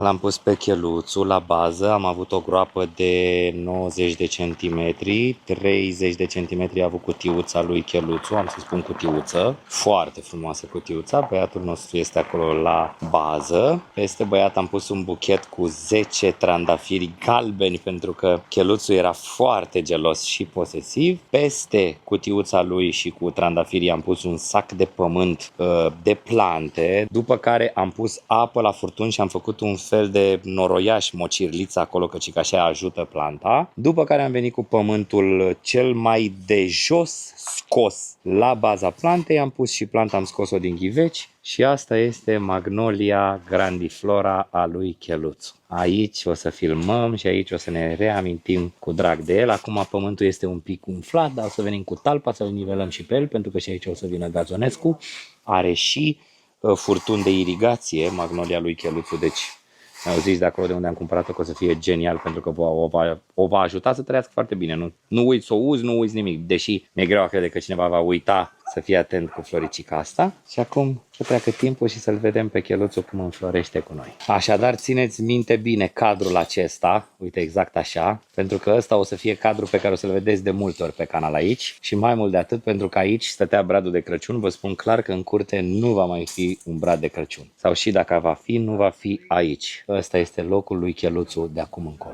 L-am pus pe cheluțul la bază, am avut o groapă de 90 de centimetri, 30 de centimetri a avut cutiuța lui cheluțul, am să spun cutiuță, foarte frumoasă cutiuța, băiatul nostru este acolo la bază, peste băiat am pus un buchet cu 10 trandafiri galbeni pentru că cheluțul era foarte gelos și posesiv, peste cutiuța lui și cu trandafirii am pus un sac de pământ de plante, după care am pus apă la furtun și am făcut un fel de noroiaș, mocirliță acolo, căci așa ajută planta. După care am venit cu pământul cel mai de jos scos la baza plantei, am pus și planta, am scos-o din ghiveci și asta este Magnolia grandiflora a lui Cheluțu. Aici o să filmăm și aici o să ne reamintim cu drag de el. Acum pământul este un pic umflat, dar o să venim cu talpa să-l nivelăm și pe el, pentru că și aici o să vină Gazonescu. Are și furtun de irigație, Magnolia lui Cheluțu, deci mi-au zis de acolo de unde am cumpărat-o că o să fie genial pentru că o va ajuta să trăiască foarte bine. Nu uiți să o uzi, nu uiți nimic, deși mi-e greu a crede că cineva va uita să fie atent cu floricica asta. Și acum să treacă timpul și să-l vedem pe Cheluțul cum înflorește cu noi. Așadar, țineți minte bine cadrul acesta, uite exact așa, pentru că ăsta o să fie cadrul pe care o să-l vedeți de multe ori pe canal aici și mai mult de atât pentru că aici stătea bradul de Crăciun. Vă spun clar că în curte nu va mai fi un brad de Crăciun. Sau și dacă va fi, nu va fi aici. Ăsta este locul lui Cheluțu de acum încolo.